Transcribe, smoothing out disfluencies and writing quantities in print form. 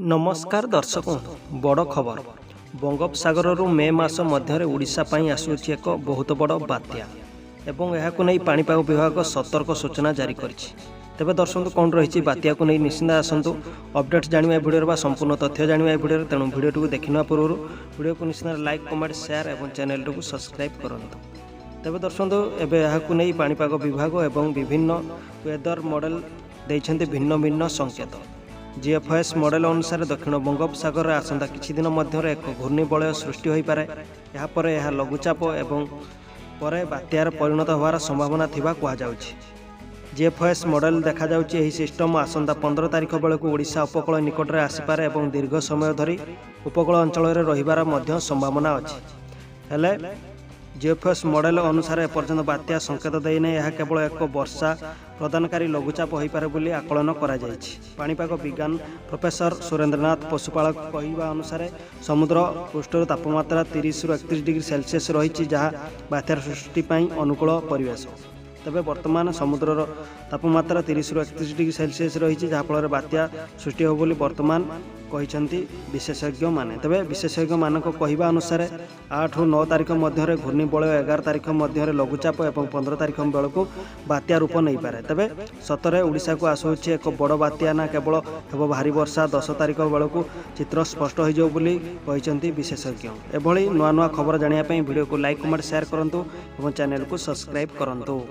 नमस्कार दर्शक बड़ खबर बंगोपसागर मे मास मध्य ओडिशा पई आसुछि एक बहुत बड़ बात्या एवं यहाकु नै पाणीपाग विभाग सतर्क सूचना जारी करिछि। तेबे दर्शक कौन रही बात्या को नहीं निश्चिंत आसतु अपडेट जाना भिडियो संपूर्ण तथ्य जाना भिडियो तेणु भिडियो देखने पूर्व भिडियो को निश्चित लाइक कमेंट शेयर और चैनल को सब्सक्राइब करूँ। तेबे दर्शक एवं यहाकु नै पाणीपाग विभाग एवं विभिन्न वेदर मॉडल देइछन्ते भिन्न भिन्न संकेत। जीएफएस मॉडल अनुसार दक्षिण बंगोपसागर आसंता किछि दिन मध्य एक घूर्णिबलय सृष्टि हो पारे। यापर यह लघुचाप एवं परे बात्यार परिणत होवार संभावना थिबा कुहा जाउछि। जीएफएस मॉडल देखा जाउछि एही सिस्टम आसंता 15 तारिख बेलकु ओडिशा उपकूल निकट में आसीपारे एवं दीर्घ समय धरी उपकूल अंचल में रहिबार मध्य संभावना अछि। हेले जीएफएस मॉडल अनुसार एपर्यंत बात्या संकेत देने यह केवल एक वर्षा प्रदानकारी लघुचाप हो पारे बोली आकलन करा जायछि। पाणीपाग विज्ञान प्रोफेसर सुरेंद्रनाथ पशुपालक कहवा अनुसार समुद्र पृष्ठर तापमात्रा 30 रु 31 डिग्री सेल्सियस रही जहाँ बात्यार सृष्टि अनुकूल परिवेश। तबे वर्तमान समुद्रर तापमात्रा 30 रु 31 डिग्री सेल्सियस रही जहाँफल बात्या सृष्टि हो बोली वर्तमान कहते विशेषज्ञ माने। तबे विशेषज्ञ मान कहवा अनुसार 8 रु 9 तारिख मध्य घूर्णिबलय 11 तारिख मध्य लघुचाप और 15 तारिख बेलू बात्या रूप नहीं पारे। तबे सतरे ओडिशा को आसुछि एक बड़ बात्या ना केवल हेब भारी वर्षा 10 तारिख बेलू चित्र स्पष्ट हो जाओ बोली कहते विशेषज्ञ। एभली नुआ नुआ खबर जानिया भिडियो को लाइक कमेंट शेयर करंतु और चैनल को सब्सक्राइब करंतु।